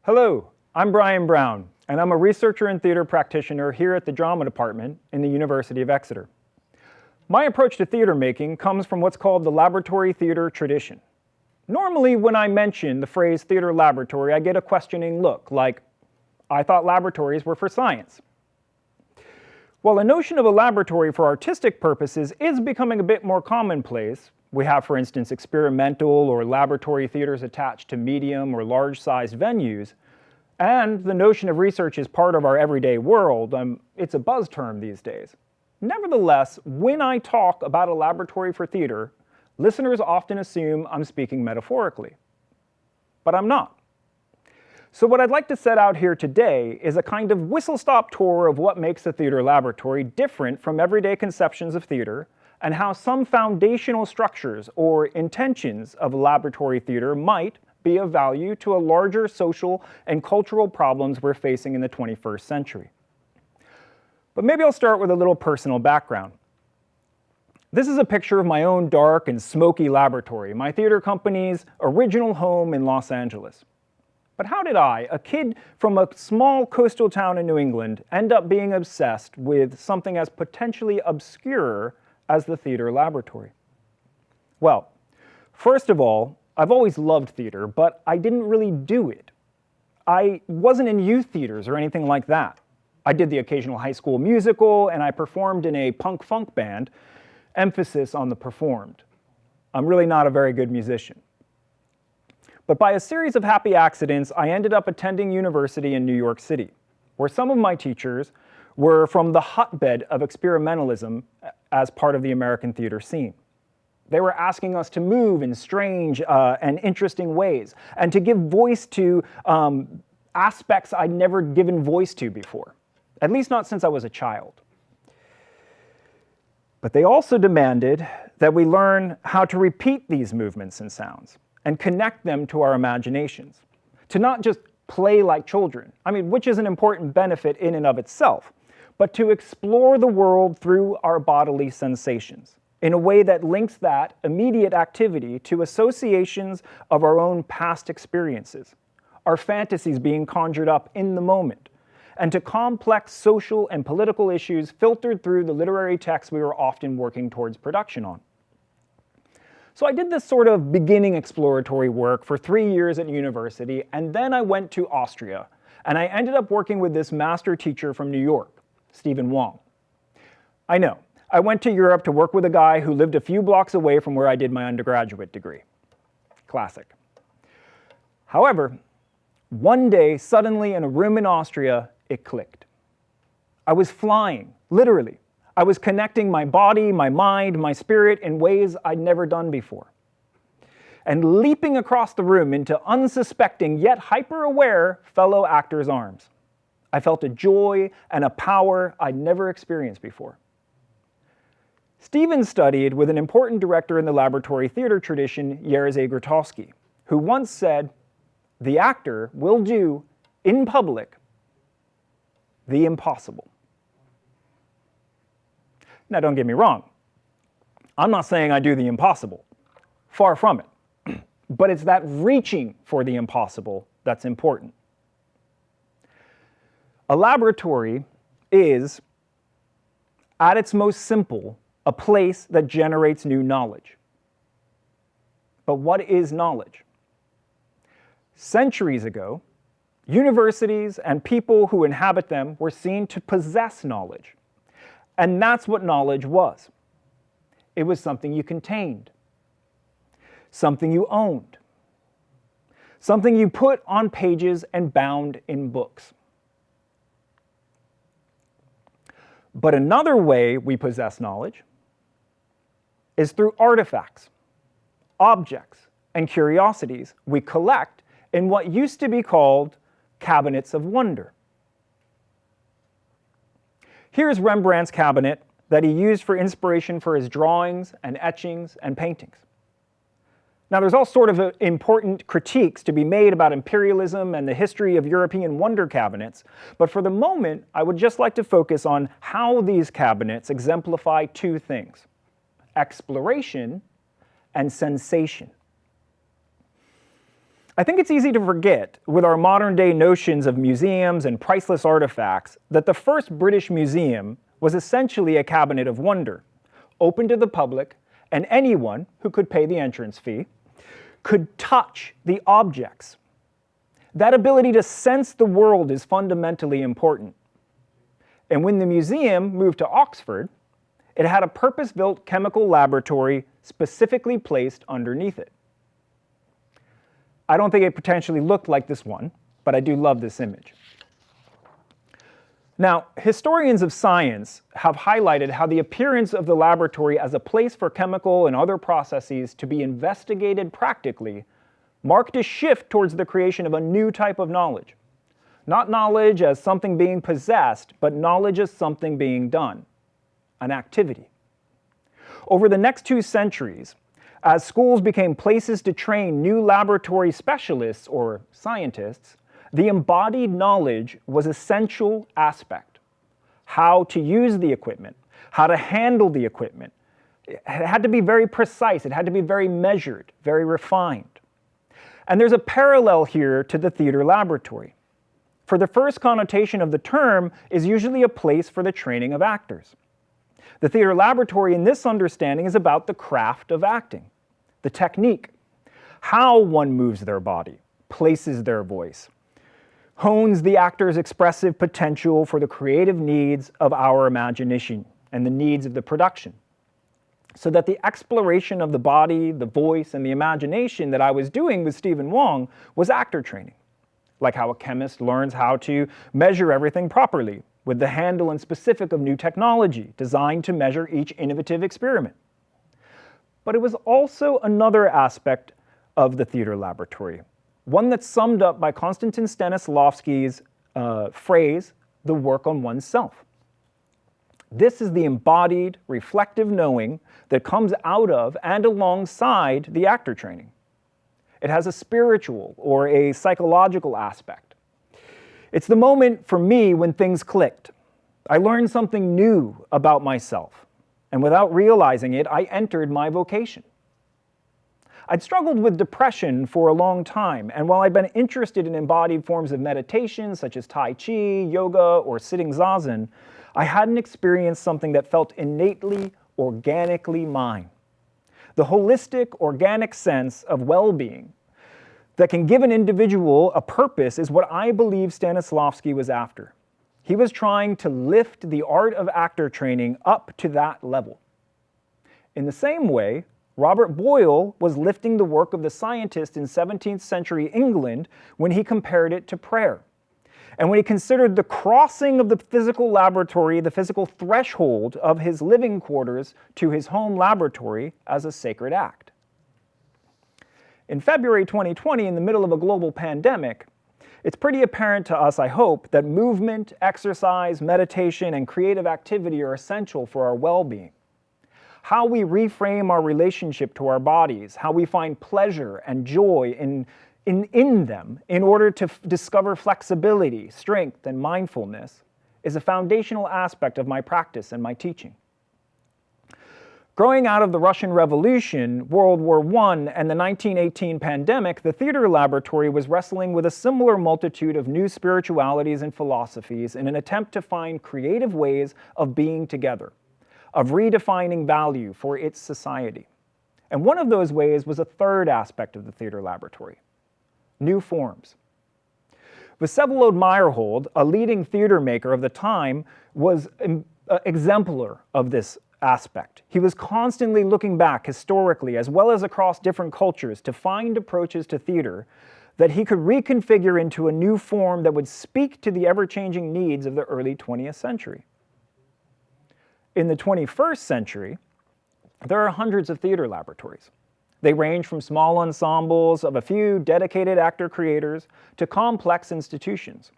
Hello, I'm Bryan Brown, and I'm a researcher and theater practitioner here at the Drama Department in the University of Exeter. My approach to theater making comes from what's called the laboratory theater tradition. Normally, when I mention the phrase theater laboratory, I get a questioning look, like, I thought laboratories were for science. Well, the notion of a laboratory for artistic purposes is becoming a bit more commonplace. We have, for instance, experimental or laboratory theaters attached to medium or large-sized venues, and the notion of research is part of our everyday world. It's a buzz term these days. Nevertheless, when I talk about a laboratory for theater, listeners often assume I'm speaking metaphorically. But I'm not. So what I'd like to set out here today is a kind of whistle-stop tour of what makes a theater laboratory different from everyday conceptions of theater, and how some foundational structures or intentions of laboratory theater might be of value to a larger social and cultural problems we're facing in the 21st century. But maybe I'll start with a little personal background. This is a picture of my own dark and smoky laboratory, my theater company's original home in Los Angeles. But how did I, a kid from a small coastal town in New England, end up being obsessed with something as potentially obscure as the theater laboratory? Well, first of all, I've always loved theater, but I didn't really do it. I wasn't in youth theaters or anything like that. I did the occasional high school musical, and I performed in a punk-funk band, emphasis on the performed. I'm really not a very good musician. But by a series of happy accidents, I ended up attending university in New York City, where some of my teachers were from the hotbed of experimentalism as part of the American theater scene. They were asking us to move in strange and interesting ways, and to give voice to aspects I'd never given voice to before, at least not since I was a child. But they also demanded that we learn how to repeat these movements and sounds, and connect them to our imaginations, to not just play like children, which is an important benefit in and of itself, but to explore the world through our bodily sensations in a way that links that immediate activity to associations of our own past experiences, our fantasies being conjured up in the moment, and to complex social and political issues filtered through the literary texts we were often working towards production on. So I did this sort of beginning exploratory work for 3 years at university, and then I went to Austria, and I ended up working with this master teacher from New York, Stephen Wong. I know, I went to Europe to work with a guy who lived a few blocks away from where I did my undergraduate degree. Classic. However, one day, suddenly in a room in Austria, it clicked. I was flying, literally. I was connecting my body, my mind, my spirit in ways I'd never done before. And leaping across the room into unsuspecting yet hyper-aware fellow actors' arms. I felt a joy and a power I'd never experienced before. Stephen studied with an important director in the laboratory theater tradition, Jerzy Grotowski, who once said, "The actor will do, in public, the impossible." Now, don't get me wrong. I'm not saying I do the impossible. Far from it. But it's that reaching for the impossible that's important. A laboratory is, at its most simple, a place that generates new knowledge. But what is knowledge? Centuries ago, universities and people who inhabit them were seen to possess knowledge. And that's what knowledge was. It was something you contained, something you owned, something you put on pages and bound in books. But another way we possess knowledge is through artifacts, objects, and curiosities we collect in what used to be called cabinets of wonder. Here's Rembrandt's cabinet that he used for inspiration for his drawings and etchings and paintings. Now, there's all sort of important critiques to be made about imperialism and the history of European wonder cabinets, but for the moment, I would just like to focus on how these cabinets exemplify two things: exploration and sensation. I think it's easy to forget, with our modern-day notions of museums and priceless artifacts, that the first British museum was essentially a cabinet of wonder, open to the public, and anyone who could pay the entrance fee could touch the objects. That ability to sense the world is fundamentally important. And when the museum moved to Oxford, it had a purpose-built chemical laboratory specifically placed underneath it. I don't think it potentially looked like this one, but I do love this image. Now, historians of science have highlighted how the appearance of the laboratory as a place for chemical and other processes to be investigated practically marked a shift towards the creation of a new type of knowledge. Not knowledge as something being possessed, but knowledge as something being done, an activity. Over the next 2 centuries, as schools became places to train new laboratory specialists or scientists, the embodied knowledge was an essential aspect. How to use the equipment, how to handle the equipment. It had to be very precise, it had to be very measured, very refined. And there's a parallel here to the theater laboratory. For the first connotation of the term is usually a place for the training of actors. The theater laboratory in this understanding is about the craft of acting, the technique, how one moves their body, places their voice, hones the actor's expressive potential for the creative needs of our imagination and the needs of the production. So that the exploration of the body, the voice, and the imagination that I was doing with Stephen Wong was actor training, like how a chemist learns how to measure everything properly with the handle and specific of new technology designed to measure each innovative experiment. But it was also another aspect of the theater laboratory, one that's summed up by Konstantin Stanislavski's phrase, the work on oneself. This is the embodied, reflective knowing that comes out of and alongside the actor training. It has a spiritual or a psychological aspect. It's the moment for me when things clicked. I learned something new about myself, and without realizing it, I entered my vocation. I'd struggled with depression for a long time, and while I'd been interested in embodied forms of meditation, such as Tai Chi, yoga, or sitting zazen, I hadn't experienced something that felt innately, organically mine. The holistic, organic sense of well-being that can give an individual a purpose is what I believe Stanislavski was after. He was trying to lift the art of actor training up to that level. In the same way, Robert Boyle was lifting the work of the scientist in 17th century England when he compared it to prayer. And when he considered the crossing of the physical laboratory, the physical threshold of his living quarters to his home laboratory as a sacred act. In February 2020, in the middle of a global pandemic, it's pretty apparent to us, I hope, that movement, exercise, meditation, and creative activity are essential for our well-being. How we reframe our relationship to our bodies, how we find pleasure and joy in them in order to discover flexibility, strength, and mindfulness is a foundational aspect of my practice and my teaching. Growing out of the Russian Revolution, World War I, and the 1918 pandemic, the theater laboratory was wrestling with a similar multitude of new spiritualities and philosophies in an attempt to find creative ways of being together, of redefining value for its society. And one of those ways was a third aspect of the theater laboratory: new forms. Vsevolod Meyerhold, a leading theater maker of the time, was exemplar of this aspect. He was constantly looking back historically as well as across different cultures to find approaches to theater that he could reconfigure into a new form that would speak to the ever-changing needs of the early 20th century. In the 21st century, there are hundreds of theater laboratories. They range from small ensembles of a few dedicated actor creators to complex institutions.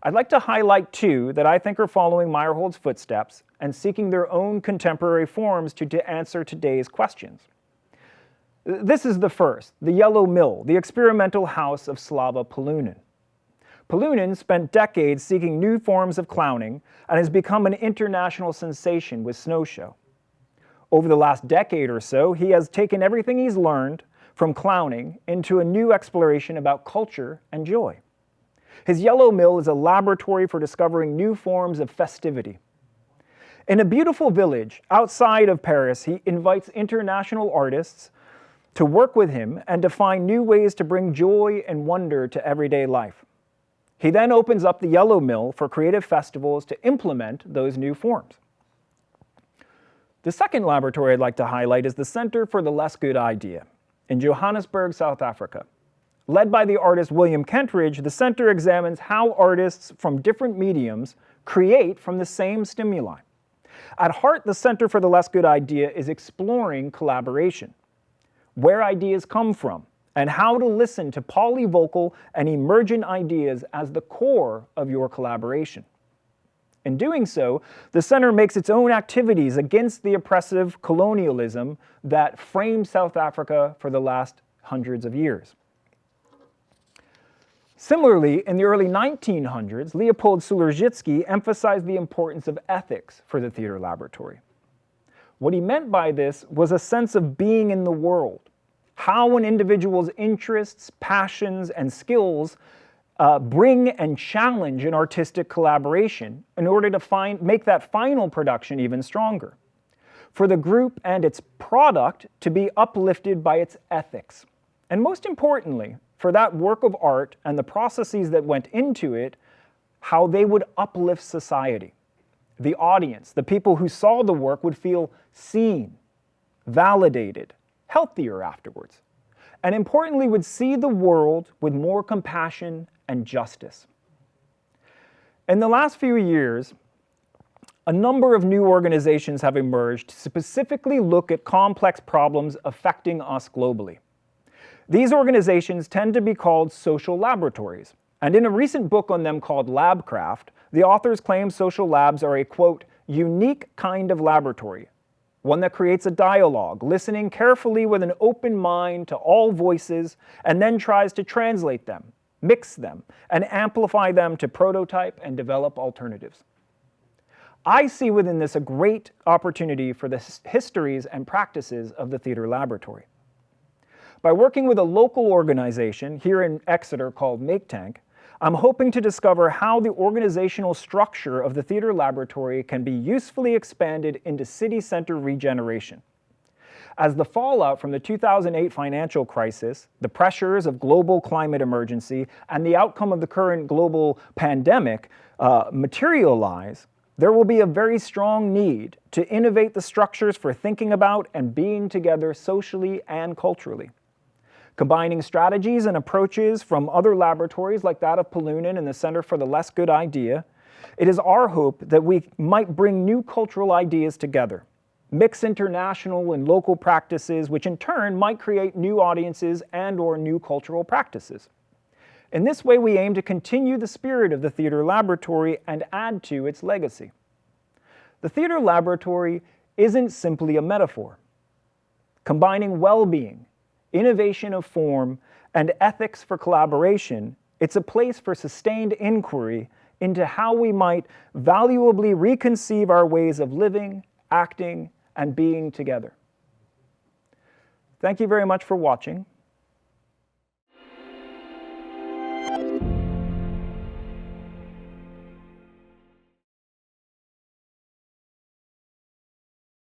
I'd like to highlight two that I think are following Meyerhold's footsteps and seeking their own contemporary forms to answer today's questions. This is the first, the Yellow Mill, the experimental house of Slava Polunin. Polunin spent decades seeking new forms of clowning and has become an international sensation with Snow Show. Over the last decade or so, he has taken everything he's learned from clowning into a new exploration about culture and joy. His Yellow Mill is a laboratory for discovering new forms of festivity. In a beautiful village outside of Paris, he invites international artists to work with him and to find new ways to bring joy and wonder to everyday life. He then opens up the Yellow Mill for creative festivals to implement those new forms. The second laboratory I'd like to highlight is the Center for the Less Good Idea in Johannesburg, South Africa. Led by the artist William Kentridge, the center examines how artists from different mediums create from the same stimuli. At heart, the Center for the Less Good Idea is exploring collaboration, where ideas come from, and how to listen to polyvocal and emergent ideas as the core of your collaboration. In doing so, the center makes its own activities against the oppressive colonialism that framed South Africa for the last hundreds of years. Similarly, in the early 1900s, Leopold Sulorzycki emphasized the importance of ethics for the theater laboratory. What he meant by this was a sense of being in the world, how an individual's interests, passions, and skills bring and challenge an artistic collaboration in order to make that final production even stronger. For the group and its product to be uplifted by its ethics. And most importantly, for that work of art and the processes that went into it, how they would uplift society. The audience, the people who saw the work would feel seen, validated, healthier afterwards, and importantly would see the world with more compassion and justice. In the last few years, a number of new organizations have emerged to specifically look at complex problems affecting us globally. These organizations tend to be called social laboratories, and in a recent book on them called Labcraft, the authors claim social labs are a, quote, unique kind of laboratory, one that creates a dialogue, listening carefully with an open mind to all voices, and then tries to translate them, mix them, and amplify them to prototype and develop alternatives. I see within this a great opportunity for the histories and practices of the theater laboratory. By working with a local organization here in Exeter called Make Tank, I'm hoping to discover how the organizational structure of the theater laboratory can be usefully expanded into city center regeneration. As the fallout from the 2008 financial crisis, the pressures of global climate emergency, and the outcome of the current global pandemic materialize, there will be a very strong need to innovate the structures for thinking about and being together socially and culturally. Combining strategies and approaches from other laboratories like that of Polunin and the Center for the Less Good Idea, it is our hope that we might bring new cultural ideas together, mix international and local practices, which in turn might create new audiences and/or new cultural practices. In this way, we aim to continue the spirit of the theater laboratory and add to its legacy. The theater laboratory isn't simply a metaphor. Combining well-being, innovation of form, and ethics for collaboration, it's a place for sustained inquiry into how we might valuably reconceive our ways of living, acting, and being together. Thank you very much for watching.